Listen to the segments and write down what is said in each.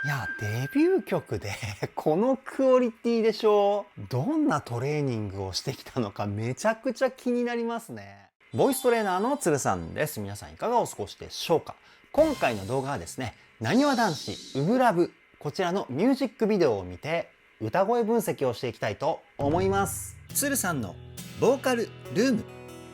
いや、デビュー曲でこのクオリティでしょ。どんなトレーニングをしてきたのかめちゃくちゃ気になりますね。ボイストレーナーのつるさんです。皆さんいかがお過ごしでしょうか。今回の動画はですね、なにわ男子ウブラブ、こちらのミュージックビデオを見て歌声分析をしていきたいと思います。つるさんのボーカルルーム。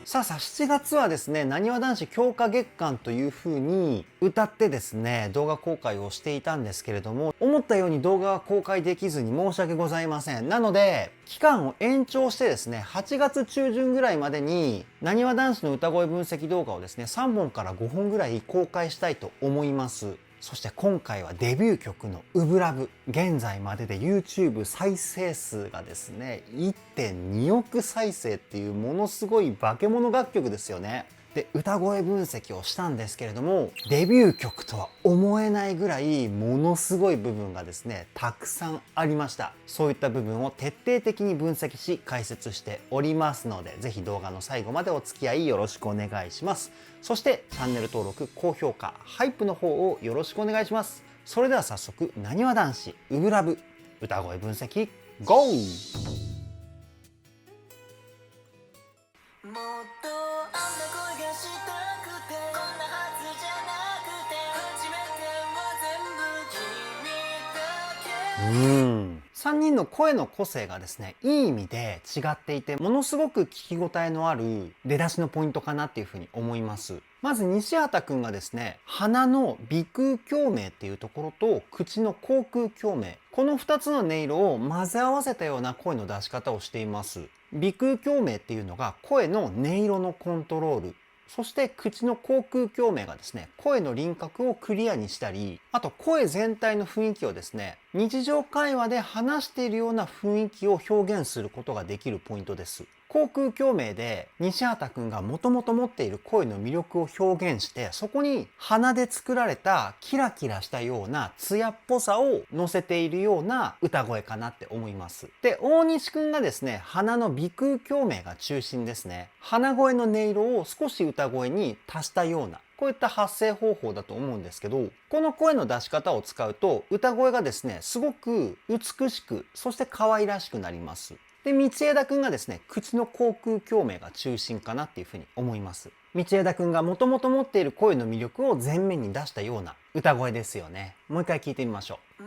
さあ7月はですね、なにわ男子強化月間という風に歌ってですね、動画公開をしていたんですけれども、思ったように動画が公開できずに申し訳ございません。なので、期間を延長してですね、8月中旬ぐらいまでに、なにわ男子の歌声分析動画をですね、3本から5本ぐらい公開したいと思います。そして今回はデビュー曲のウブラブ。現在までで YouTube 再生数がですね、1.2 億再生っていうものすごい化け物楽曲ですよね。で、歌声分析をしたんですけれども、デビュー曲とは思えないぐらいものすごい部分がですね、たくさんありました。そういった部分を徹底的に分析し解説しておりますので、ぜひ動画の最後までお付き合いよろしくお願いします。そしてチャンネル登録、高評価、ハイプの方をよろしくお願いします。それでは早速、なにわ男子ウブラブ歌声分析 GO！3人の声の個性がですね、いい意味で違っていて、ものすごく聞き応えのある出だしのポイントかなっていうふうに思います。まず西畑くんがですね、鼻の鼻腔共鳴っていうところと口の口腔共鳴、この2つの音色を混ぜ合わせたような声の出し方をしています。鼻腔共鳴っていうのが声の音色のコントロール。そして口の口腔共鳴がですね、声の輪郭をクリアにしたり、あと声全体の雰囲気をですね、日常会話で話しているような雰囲気を表現することができるポイントです。口腔共鳴で西畑くんがもともと持っている声の魅力を表現して、そこに鼻で作られたキラキラしたような艶っぽさを乗せているような歌声かなって思います。で、大西くんがですね、鼻の鼻腔共鳴が中心ですね。鼻声の音色を少し歌声に足したような、こういった発声方法だと思うんですけど、この声の出し方を使うと歌声がですね、すごく美しく、そして可愛らしくなります。で、道枝くんがですね、口の口腔共鳴が中心かなっていうふうに思います。道枝くんがもともと持っている声の魅力を前面に出したような歌声ですよね。もう一回聞いてみましょう。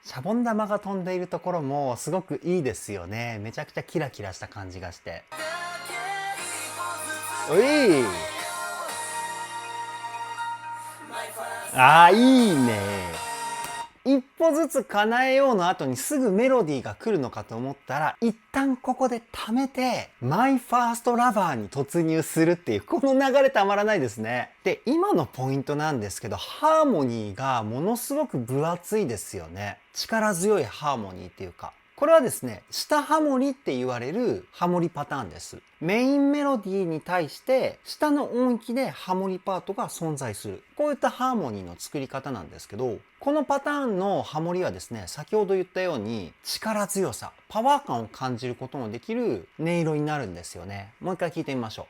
シャボン玉が飛んでいるところもすごくいいですよね。めちゃくちゃキラキラした感じがして。おい、いいね。一歩ずつ叶えようの後にすぐメロディーが来るのかと思ったら、一旦ここで溜めて、マイファーストラバーに突入するっていう、この流れたまらないですね。で、今のポイントなんですけど、ハーモニーがものすごく分厚いですよね。力強いハーモニーっていうか。これはですね、下ハモリって言われるハモリパターンです。メインメロディーに対して下の音域でハモリパートが存在する。こういったハーモニーの作り方なんですけど、このパターンのハモリはですね、先ほど言ったように力強さ、パワー感を感じることのできる音色になるんですよね。もう一回聞いてみましょう。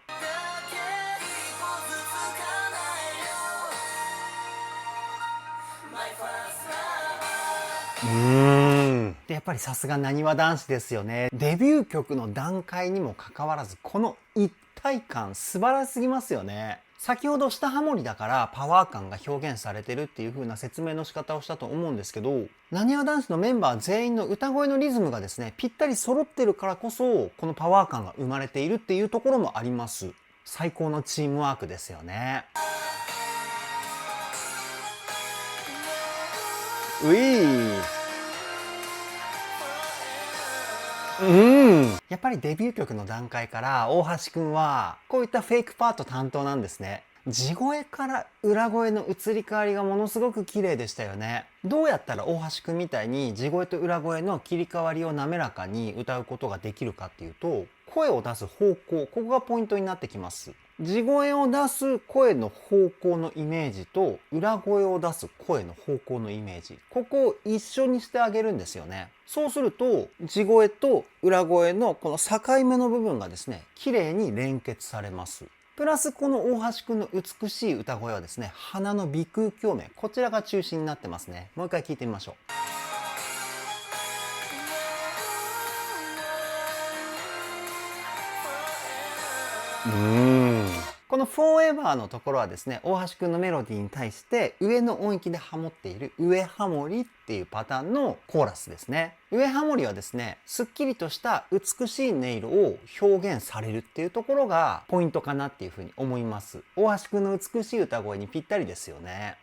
で、やっぱりさすがなにわ男子ですよね。デビュー曲の段階にもかかわらず、この一体感素晴らしすぎますよね。先ほど下ハモリだからパワー感が表現されてるっていう風な説明の仕方をしたと思うんですけど、なにわ男子のメンバー全員の歌声のリズムがですね、ぴったり揃ってるからこそ、このパワー感が生まれているっていうところもあります。最高のチームワークですよね。ういやっぱりデビュー曲の段階から大橋くんはこういったフェイクパート担当なんですね。地声から裏声の移り変わりがものすごく綺麗でしたよね。どうやったら大橋くんみたいに地声と裏声の切り替わりを滑らかに歌うことができるかっていうと、声を出す方向、ここがポイントになってきます。地声を出す声の方向のイメージと裏声を出す声の方向のイメージ、ここを一緒にしてあげるんですよね。そうすると地声と裏声のこの境目の部分がですね、綺麗に連結されます。プラスこの大橋くんの美しい歌声はですね、鼻の鼻腔共鳴、こちらが中心になってますね。もう一回聞いてみましょう。この Forever のところはですね、大橋くんのメロディーに対して上の音域でハモっている上ハモリっていうパターンのコーラスですね。上ハモリはですね、すっきりとした美しい音色を表現されるっていうところがポイントかなっていうふうに思います。大橋くんの美しい歌声にぴったりですよね。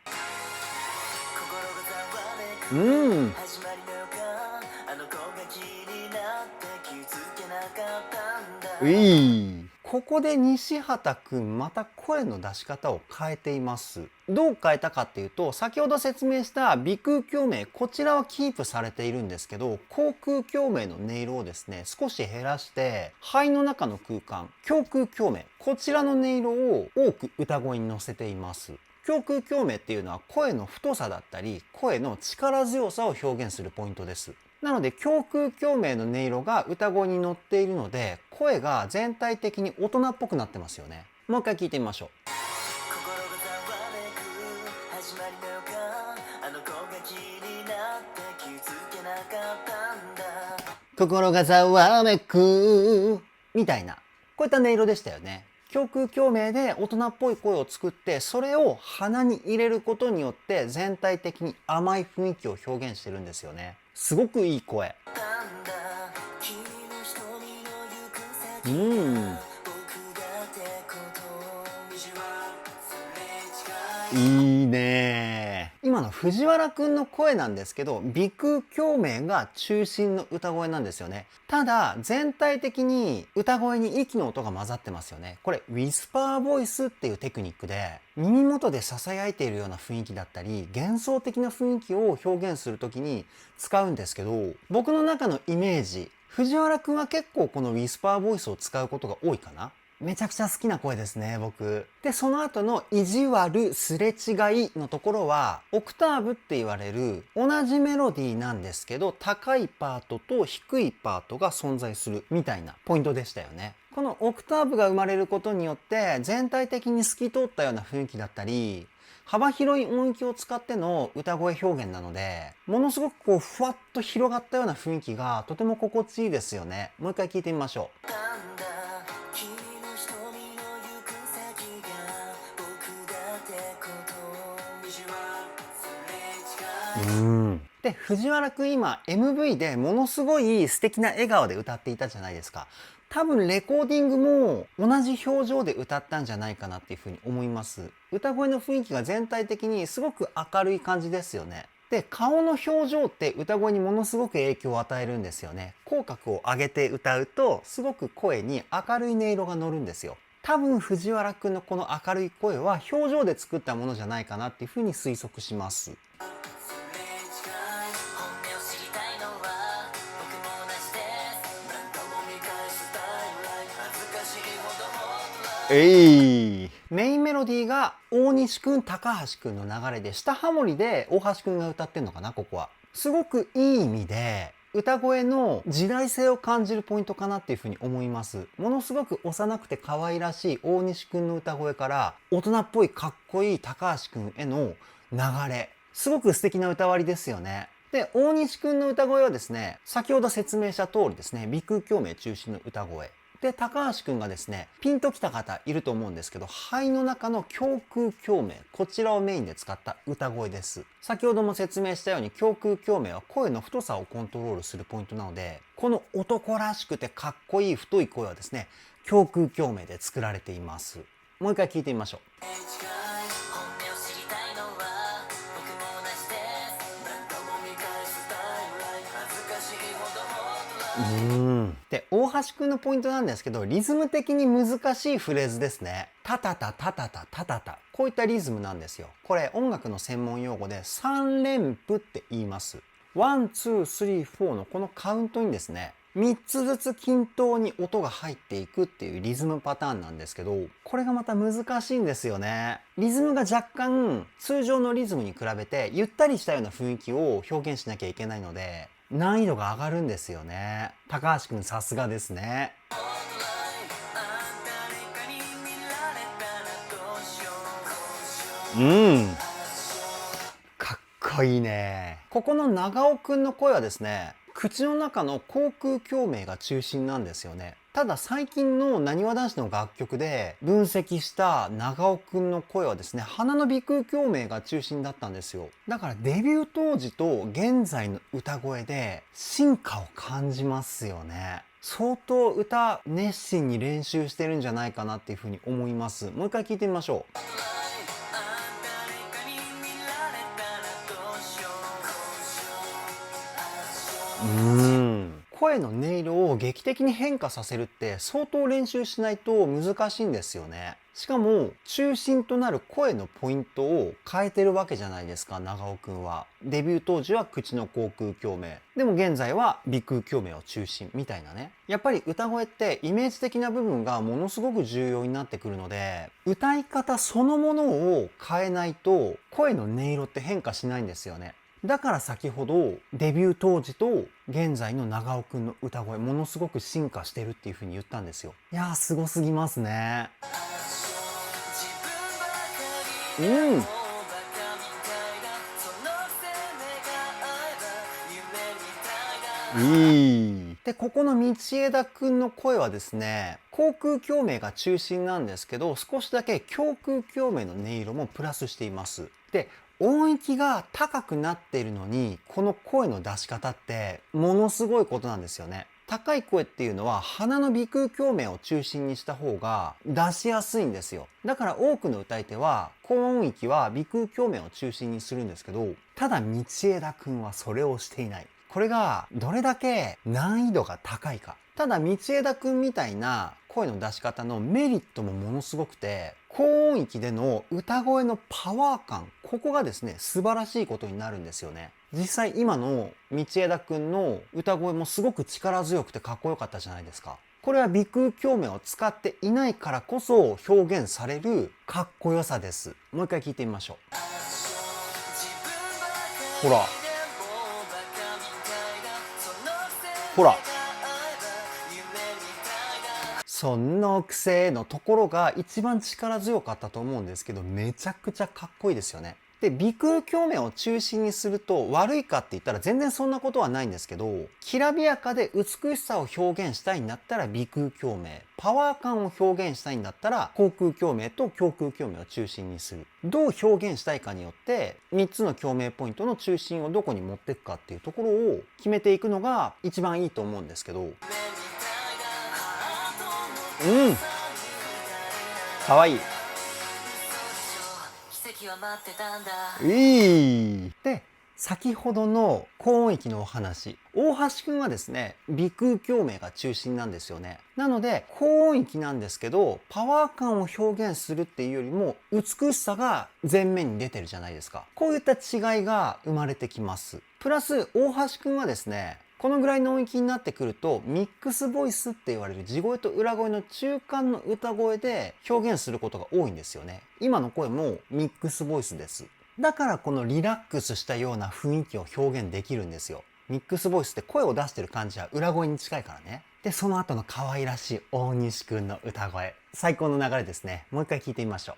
ここで西畑くんまた声の出し方を変えています。どう変えたかっていうと、先ほど説明した鼻腔共鳴、こちらはキープされているんですけど、口腔共鳴の音色をですね、少し減らして肺の中の空間、胸腔共鳴、こちらの音色を多く歌声に乗せています。胸腔共鳴っていうのは声の太さだったり声の力強さを表現するポイントです。なので胸腔共鳴の音色が歌声に乗っているので、声が全体的に大人っぽくなってますよね。もう一回聞いてみましょう。心がざわめくみたいな、こういった音色でしたよね。胸腔共鳴で大人っぽい声を作って、それを鼻に入れることによって全体的に甘い雰囲気を表現してるんですよね。すごくいい声。いいね。今の藤原くんの声なんですけど、鼻腔共鳴が中心の歌声なんですよね。ただ全体的に歌声に息の音が混ざってますよね。これウィスパーボイスっていうテクニックで、耳元で囁いているような雰囲気だったり幻想的な雰囲気を表現するときに使うんですけど、僕の中のイメージ、藤原くんは結構このウィスパーボイスを使うことが多いかな。めちゃくちゃ好きな声ですね、僕。で、その後の意地悪、すれ違いのところは、オクターブって言われる同じメロディーなんですけど、高いパートと低いパートが存在するみたいなポイントでしたよね。このオクターブが生まれることによって、全体的に透き通ったような雰囲気だったり、幅広い音域を使っての歌声表現なので、ものすごくこう、ふわっと広がったような雰囲気がとても心地いいですよね。もう一回聞いてみましょう。で、藤原くん今 MV でものすごい素敵な笑顔で歌っていたじゃないですか。多分レコーディングも同じ表情で歌ったんじゃないかなっていうふうに思います。歌声の雰囲気が全体的にすごく明るい感じですよね。で、顔の表情って歌声にものすごく影響を与えるんですよね。口角を上げて歌うとすごく声に明るい音色が乗るんですよ。多分藤原くんのこの明るい声は表情で作ったものじゃないかなっていうふうに推測します。メインメロディーが大西くん、高橋くんの流れで、下ハモリで大橋くんが歌ってんのかな、ここは。すごくいい意味で、歌声の時代性を感じるポイントかなっていうふうに思います。ものすごく幼くて可愛らしい大西くんの歌声から、大人っぽいかっこいい高橋くんへの流れ。すごく素敵な歌割りですよね。で、大西くんの歌声はですね、先ほど説明した通りですね、鼻腔共鳴中心の歌声。で、高橋くんがですね、ピンときた方いると思うんですけど、肺の中の胸腔共鳴、こちらをメインで使った歌声です。先ほども説明したように、胸腔共鳴は声の太さをコントロールするポイントなので、この男らしくてかっこいい太い声はですね、胸腔共鳴で作られています。もう一回聞いてみましょう。で、大橋くんのポイントなんですけど、リズム的に難しいフレーズですね。タタタタタタタタタ。こういったリズムなんですよ。これ音楽の専門用語で3連符って言います。1、2、3、4のこのカウントにですね、3つずつ均等に音が入っていくっていうリズムパターンなんですけど、これがまた難しいんですよね。リズムが若干通常のリズムに比べてゆったりしたような雰囲気を表現しなきゃいけないので、難易度が上がるんですよね。高橋くんさすがですね。かっこいいね。ここの長尾くんの声はですね、口の中の口腔共鳴が中心なんですよね。ただ最近のなにわ男子の楽曲で分析した長尾くんの声はですね、鼻の鼻腔共鳴が中心だったんですよ。だからデビュー当時と現在の歌声で進化を感じますよね。相当歌熱心に練習してるんじゃないかなっていうふうに思います。もう一回聞いてみましょう。声の音色を劇的に変化させるって相当練習しないと難しいんですよね。しかも中心となる声のポイントを変えてるわけじゃないですか、長尾くんは。デビュー当時は口の口腔共鳴、でも現在は鼻腔共鳴を中心みたいなね。やっぱり歌声ってイメージ的な部分がものすごく重要になってくるので、歌い方そのものを変えないと声の音色って変化しないんですよね。だから先ほどデビュー当時と現在の長尾くんの歌声ものすごく進化してるっていう風に言ったんですよ。いやー、すごすぎますね。で、ここの道枝くんの声はですね、口腔共鳴が中心なんですけど、少しだけ胸腔共鳴の音色もプラスしています。で、音域が高くなっているのに、この声の出し方ってものすごいことなんですよね。高い声っていうのは鼻の鼻腔共鳴を中心にした方が出しやすいんですよ。だから多くの歌い手は高音域は鼻腔共鳴を中心にするんですけど、ただ道枝くんはそれをしていない。これがどれだけ難易度が高いか。ただ道枝くんみたいな声の出し方のメリットもものすごくて、高音域での歌声のパワー感、ここがですね、素晴らしいことになるんですよね。実際今の道枝くんの歌声もすごく力強くてかっこよかったじゃないですか。これは鼻腔共鳴を使っていないからこそ表現されるかっこよさです。もう一回聞いてみましょう。ほら。ほら。その癖のところが一番力強かったと思うんですけど、めちゃくちゃかっこいいですよね。で、鼻腔共鳴を中心にすると悪いかって言ったら全然そんなことはないんですけど、きらびやかで美しさを表現したいんだったら鼻腔共鳴、パワー感を表現したいんだったら口腔共鳴と胸腔共鳴を中心にする。どう表現したいかによって3つの共鳴ポイントの中心をどこに持っていくかっていうところを決めていくのが一番いいと思うんですけど、かわいい。で、先ほどの高音域のお話、大橋くんはですね、鼻腔共鳴が中心なんですよね。なので高音域なんですけど、パワー感を表現するっていうよりも美しさが前面に出てるじゃないですか。こういった違いが生まれてきます。プラス大橋くんはですね、このぐらいの音域になってくるとミックスボイスって言われる地声と裏声の中間の歌声で表現することが多いんですよね。今の声もミックスボイスです。だからこのリラックスしたような雰囲気を表現できるんですよ。ミックスボイスって声を出してる感じは裏声に近いからね。で、その後の可愛らしい大西くんの歌声、最高の流れですね。もう一回聞いてみましょう。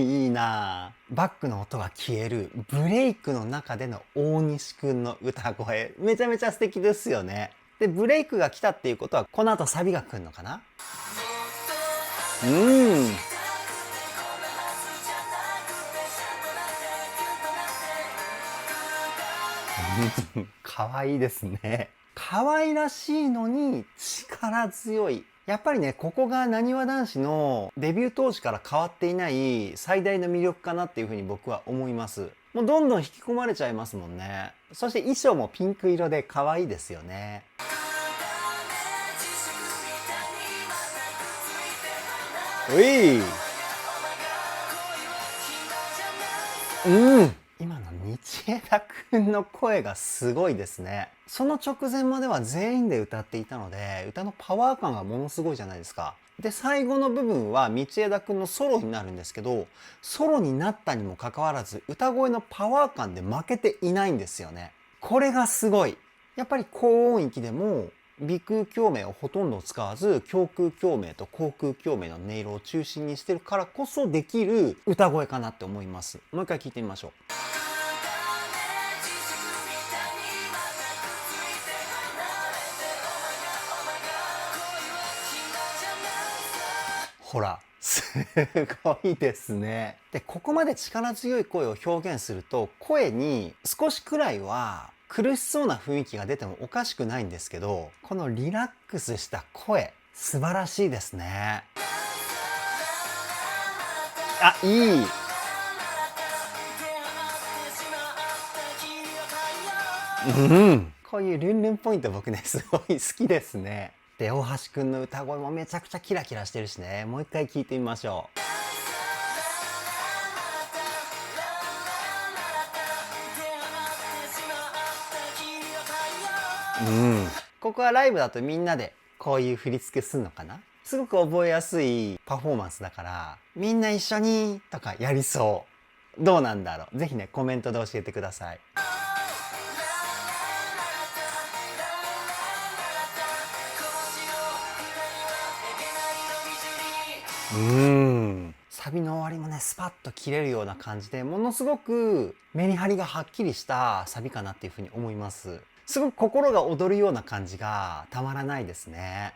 いいなぁ。バックの音が消えるブレイクの中での大西くんの歌声、めちゃめちゃ素敵ですよね。で、ブレイクが来たっていうことはこの後サビが来るのかな。可愛いですね。可愛らしいのに力強い。やっぱりね、ここがなにわ男子のデビュー当時から変わっていない最大の魅力かなっていうふうに僕は思います。もうどんどん引き込まれちゃいますもんね。そして衣装もピンク色で可愛いですよね。うい今の道枝くんの声がすごいですね。その直前までは全員で歌っていたので、歌のパワー感がものすごいじゃないですか。で、最後の部分は道枝くんのソロになるんですけど、ソロになったにもかかわらず、歌声のパワー感で負けていないんですよね。これがすごい。やっぱり高音域でも、鼻腔共鳴をほとんど使わず、胸腔共鳴と口腔共鳴の音色を中心にしてるからこそできる歌声かなって思います。もう一回聞いてみましょう。ほら、すごいですね。で、ここまで力強い声を表現すると、声に少しくらいは苦しそうな雰囲気が出てもおかしくないんですけど、このリラックスした声、素晴らしいですね。あ、いい。こういうルンルンポイント僕ね、すごい好きですね。で、大橋くんの歌声もめちゃくちゃキラキラしてるしね。もう一回聞いてみましょう。ここはライブだとみんなでこういう振り付けするのかな。すごく覚えやすいパフォーマンスだから、みんな一緒にとかやりそう。どうなんだろう。ぜひね、コメントで教えてください。サビの終わりもね、スパッと切れるような感じで、ものすごくメリハリがはっきりしたサビかなっていうふうに思います。すごく心が躍るような感じがたまらないですね。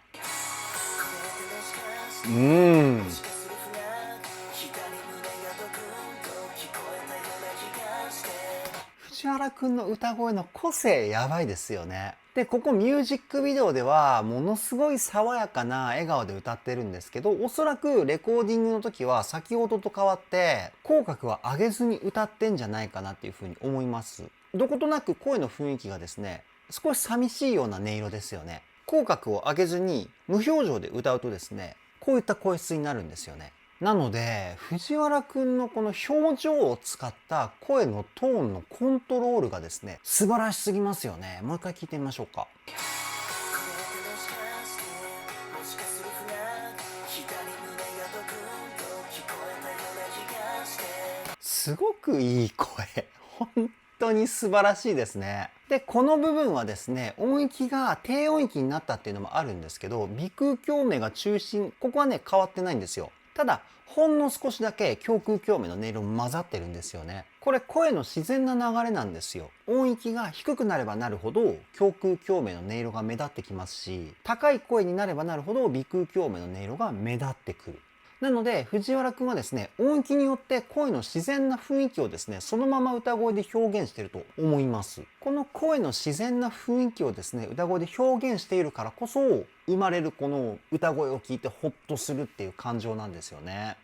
藤原くんの歌声の個性やばいですよね。で、ここミュージックビデオではものすごい爽やかな笑顔で歌ってるんですけど、おそらくレコーディングの時は先ほどと変わって口角は上げずに歌ってんじゃないかなっていうふうに思います。どことなく声の雰囲気がですね、少し寂しいような音色ですよね。口角を上げずに無表情で歌うとですね、こういった声質になるんですよね。なので、藤原くんのこの表情を使った声のトーンのコントロールがですね、素晴らしすぎますよね。もう一回聞いてみましょうか。すごくいい声。本当に素晴らしいですね。で、この部分はですね、音域が低音域になったっていうのもあるんですけど、鼻腔共鳴が中心、ここはね、変わってないんですよ。ただ、ほんの少しだけ胸腔共鳴の音色も混ざってるんですよね。これ声の自然な流れなんですよ。音域が低くなればなるほど胸腔共鳴の音色が目立ってきますし、高い声になればなるほど鼻腔共鳴の音色が目立ってくる。なので藤原くんはですね、音域によって声の自然な雰囲気をですね、そのまま歌声で表現していると思います。この声の自然な雰囲気をですね、歌声で表現しているからこそ生まれるこの歌声を聞いてホッとするっていう感情なんですよね。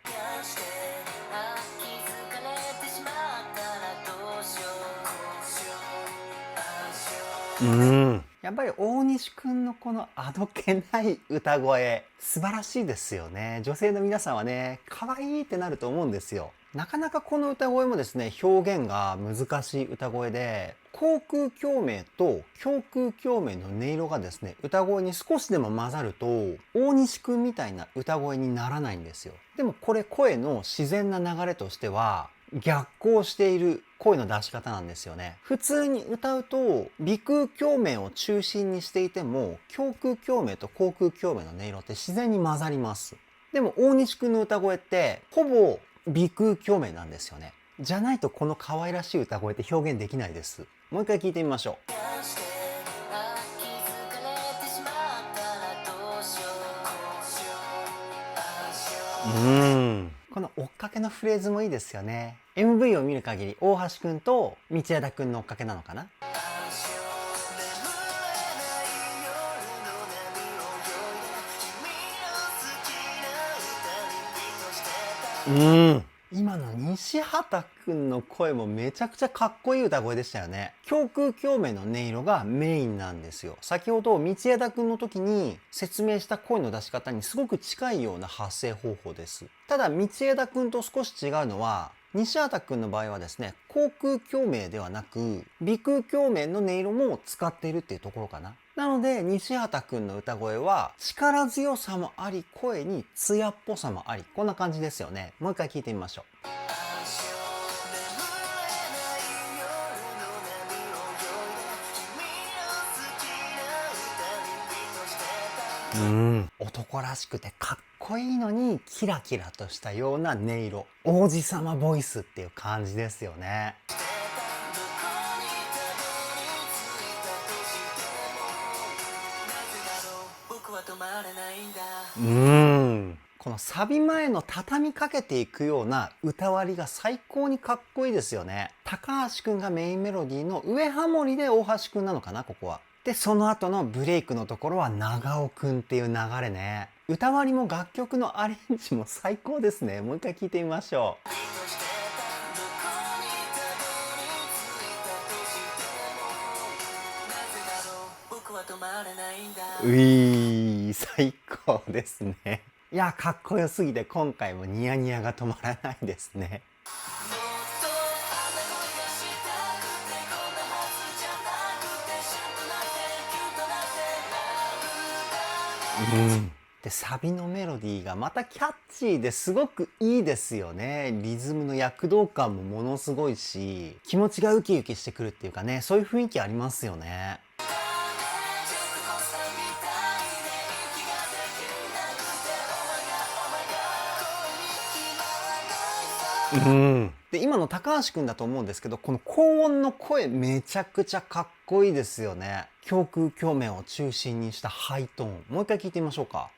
やっぱり大西くんのこのあどけない歌声、素晴らしいですよね。女性の皆さんはね、可愛いってなると思うんですよ。なかなかこの歌声もですね、表現が難しい歌声で、口腔共鳴と胸腔共鳴の音色がですね、歌声に少しでも混ざると、大西くんみたいな歌声にならないんですよ。でもこれ声の自然な流れとしては、逆行している声の出し方なんですよね。普通に歌うと鼻腔共鳴を中心にしていても胸腔共鳴と口腔共鳴の音色って自然に混ざります。でも大西くんの歌声ってほぼ鼻腔共鳴なんですよね。じゃないとこの可愛らしい歌声って表現できないです。もう一回聞いてみましょう。この追っかけのフレーズもいいですよね。MV を見る限り大橋くんと道枝くんの追っかけなのかな。今の西畑くんの声もめちゃくちゃかっこいい歌声でしたよね。胸腔共鳴の音色がメインなんですよ。先ほど道枝くんの時に説明した声の出し方にすごく近いような発声方法です。ただ道枝くんと少し違うのは西畑くんの場合はですね、口腔共鳴ではなく、鼻腔共鳴の音色も使っているっていうところかな。なので、西畑くんの歌声は、力強さもあり、声に艶っぽさもあり、こんな感じですよね。もう一回聞いてみましょう。男らしくてかっこいいのに、キラキラとしたような音色。王子様ボイスっていう感じですよね。このサビ前の畳みかけていくような歌割りが最高にかっこいいですよね。高橋くんがメインメロディーの上ハモリで大橋くんなのかな、ここは。で、その後のブレイクのところは長尾くんっていう流れね。歌割りも楽曲のアレンジも最高ですね。もう一回聴いてみましょう。最高ですね。いや、かっこよすぎて今回もニヤニヤが止まらないですね。で、サビのメロディーがまたキャッチーですごくいいですよね。リズムの躍動感もものすごいし、気持ちがウキウキしてくるっていうかね、そういう雰囲気ありますよね。で、今の高橋くんだと思うんですけど、この高音の声めちゃくちゃかっこいいですよね。胸腔共鳴を中心にしたハイトーン。もう一回聞いてみましょうか。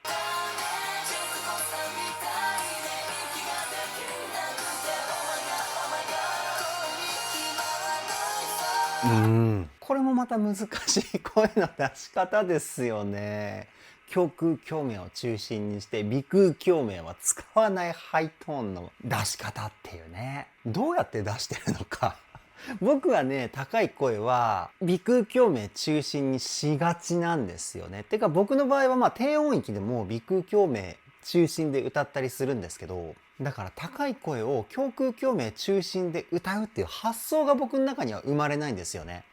これもまた難しい声の出し方ですよね。胸腔共鳴を中心にして鼻腔共鳴は使わないハイトーンの出し方っていうね。どうやって出してるのか。僕はね、高い声は鼻腔共鳴中心にしがちなんですよね。てか僕の場合は低音域でも鼻腔共鳴中心で歌ったりするんですけど、だから高い声を胸腔共鳴中心で歌うっていう発想が僕の中には生まれないんですよね。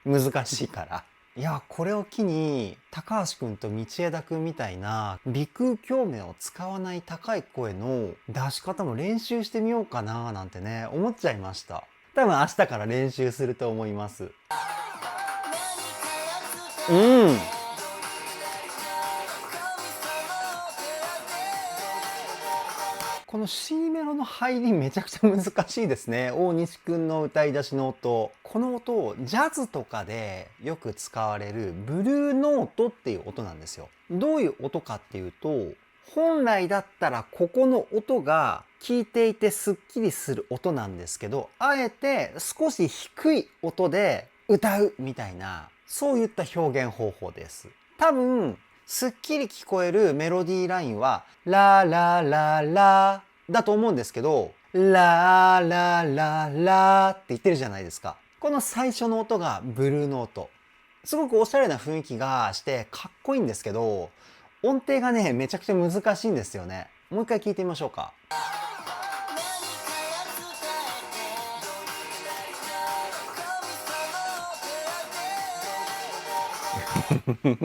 難しいから。いや、これを機に高橋くんと道枝くんみたいな鼻腔共鳴を使わない高い声の出し方も練習してみようかななんてね、思っちゃいました。多分明日から練習すると思います。この C メロの入りめちゃくちゃ難しいですね。大西くんの歌い出しの音。この音をジャズとかでよく使われるブルーノートっていう音なんですよ。どういう音かっていうと、本来だったらここの音が聞いていてスッキリする音なんですけど、あえて少し低い音で歌うみたいな、そういった表現方法です。多分、すっきり聞こえるメロディーラインは、ララララだと思うんですけど、ララララって言ってるじゃないですか。この最初の音がブルーノート。すごくおしゃれな雰囲気がしてかっこいいんですけど、音程がね、めちゃくちゃ難しいんですよね。もう一回聞いてみましょうか。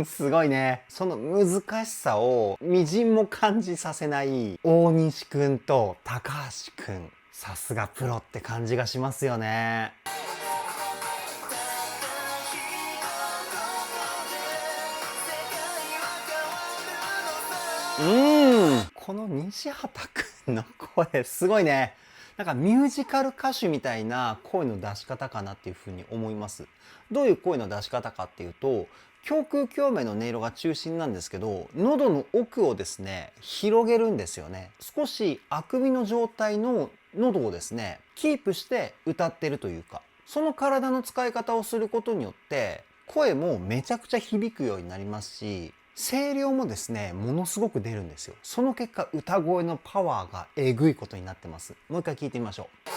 すごいね。その難しさをみじんも感じさせない大西くんと高橋くん。さすがプロって感じがしますよね。この西畑くんの声すごいね。なんかミュージカル歌手みたいな声の出し方かなっていうふうに思います。どういう声の出し方かっていうと、胸腔共鳴の音色が中心なんですけど、喉の奥をですね、広げるんですよね。少しあくびの状態の喉をですね、キープして歌ってるというか、その体の使い方をすることによって、声もめちゃくちゃ響くようになりますし、声量もですね、ものすごく出るんですよ。その結果、歌声のパワーがえぐいことになってます。もう一回聞いてみましょう。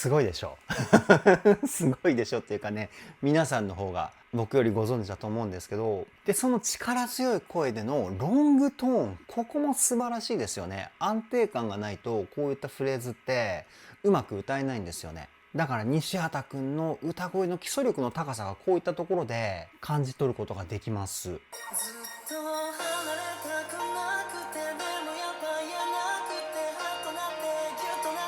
すごいでしょすごいでしょっていうかね、皆さんの方が僕よりご存知だと思うんですけど、で、その力強い声でのロングトーン、ここも素晴らしいですよね。安定感がないとこういったフレーズってうまく歌えないんですよね。だから西畑くんの歌声の基礎力の高さがこういったところで感じ取ることができます。ずっと離れたくなくて、でもやっぱ言えなくて、ハッとなってギュッとなっ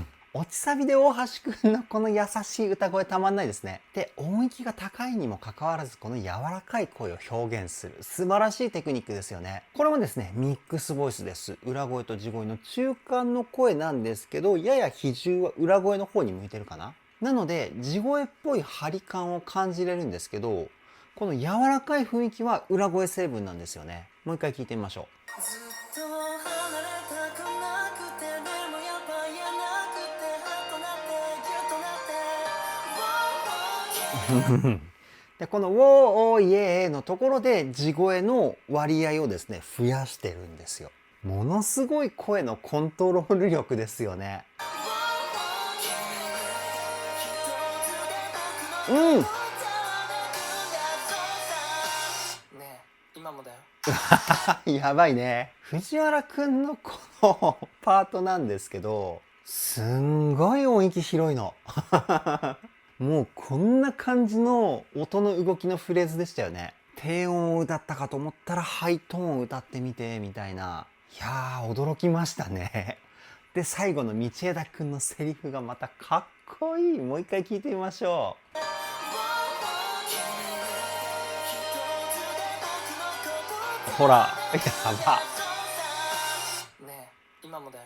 て、落ちサビで大橋くんのこの優しい歌声たまんないですね。で、音域が高いにもかかわらずこの柔らかい声を表現する素晴らしいテクニックですよね。これもですね、ミックスボイスです。裏声と地声の中間の声なんですけど、やや比重は裏声の方に向いてるかな。なので、地声っぽい張り感を感じれるんですけど、この柔らかい雰囲気は裏声成分なんですよね。もう一回聞いてみましょう。ずっと離れたくなくて、でもやっぱ言えなくて、ハッとなってギュッとなってで、この「ウォーオーイエー」のところで地声の割合をですね増やしてるんですよ。ものすごい声のコントロール力ですよね。うんねえ今もだよやばいね。藤原くんのこのパートなんですけど、すんごい音域広いのもうこんな感じの音の動きのフレーズでしたよね。低音を歌ったかと思ったらハイトーンを歌ってみてみたいな。いやー驚きましたね。で最後の道枝くんのセリフがまたかっこいい。もう一回聞いてみましょう。ほら、やば。ねえ、今もだよ。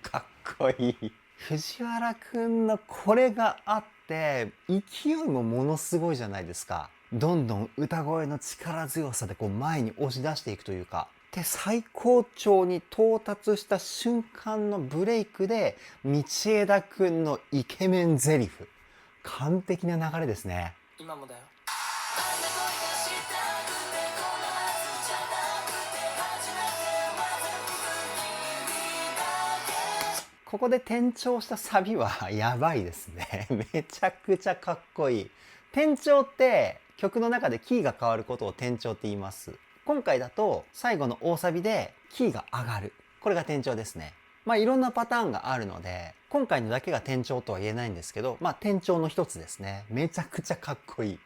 かっこいい。藤原くんのこれがあって勢いもものすごいじゃないですか。どんどん歌声の力強さでこう前に押し出していくというか。で最高潮に到達した瞬間のブレイクで道枝くんのイケメンゼリフ。完璧な流れですね。今もだよ。ここで転調したサビはやばいですね。めちゃくちゃかっこいい。転調って曲の中でキーが変わることを転調って言います。今回だと最後の大サビでキーが上がる。これが転調ですね。まあいろんなパターンがあるので、今回のだけが転調とは言えないんですけど、まあ転調の一つですね。めちゃくちゃかっこいい。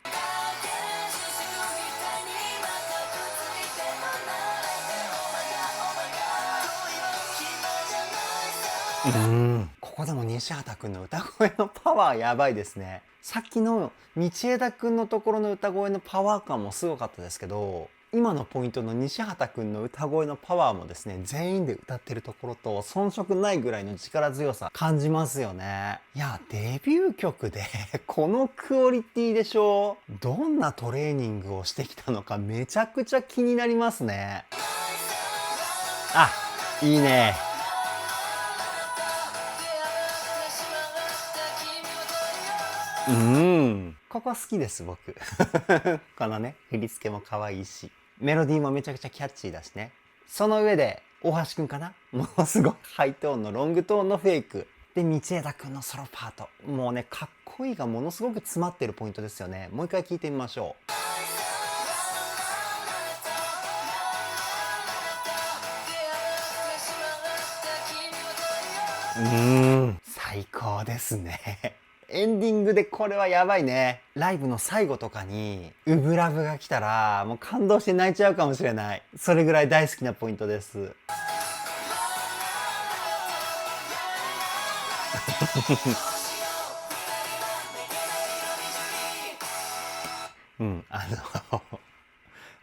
ここでも西畑くんの歌声のパワーやばいですね。さっきの道枝くんのところの歌声のパワー感もすごかったですけど、今のポイントの西畑くんの歌声のパワーもですね、全員で歌ってるところと遜色ないぐらいの力強さ感じますよね。いや、デビュー曲でこのクオリティでしょ。どんなトレーニングをしてきたのかめちゃくちゃ気になりますね。あ、いいね。ここ好きです僕このね振り付けも可愛いしメロディーもめちゃくちゃキャッチーだしね。その上で大橋くんかな、ものすごいハイトーンのロングトーンのフェイクで道枝くんのソロパート、もうねかっこいいがものすごく詰まってるポイントですよね。もう一回聞いてみましょう。最高ですねエンディングでこれはやばいね。ライブの最後とかにウブラブが来たらもう感動して泣いちゃうかもしれない。それぐらい大好きなポイントです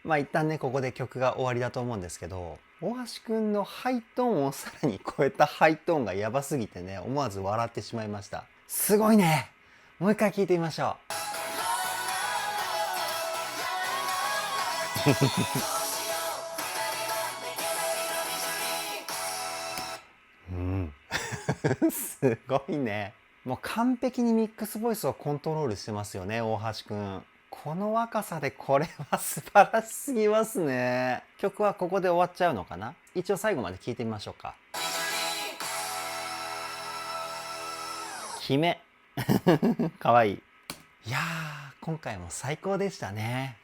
まあ一旦ねここで曲が終わりだと思うんですけど、大橋くんのハイトーンをさらに超えたハイトーンがやばすぎてね、思わず笑ってしまいました。すごいね。もう一回聞いてみましょうすごいね。もう完璧にミックスボイスをコントロールしてますよね、大橋くん。この若さでこれは素晴らしすぎますね。曲はここで終わっちゃうのかな。一応最後まで聞いてみましょうか。姫かわいい。いやー、今回も最高でしたね。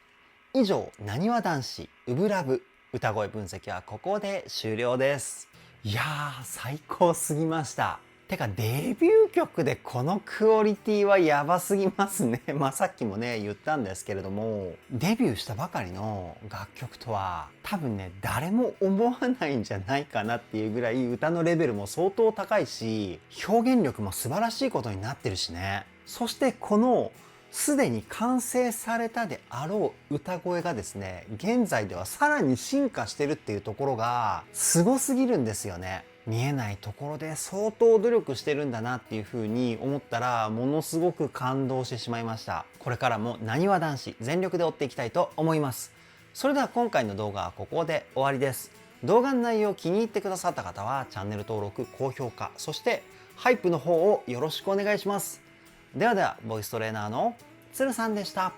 以上、なにわ男子ウブラブ歌声分析はここで終了です。いやー、最高すぎました。てかデビュー曲でこのクオリティはやばすぎますね。まあさっきもね言ったんですけれども、デビューしたばかりの楽曲とは多分ね誰も思わないんじゃないかなっていうぐらい歌のレベルも相当高いし、表現力も素晴らしいことになってるしね。そしてこのすでに完成されたであろう歌声がですね、現在ではさらに進化してるっていうところがすごすぎるんですよね。見えないところで相当努力してるんだなっていう風に思ったら、ものすごく感動してしまいました。これからもなにわ男子全力で追っていきたいと思います。それでは今回の動画はここで終わりです。動画の内容を気に入ってくださった方はチャンネル登録、高評価、そしてハイプの方をよろしくお願いします。ではでは、ボイストレーナーのつるさんでした。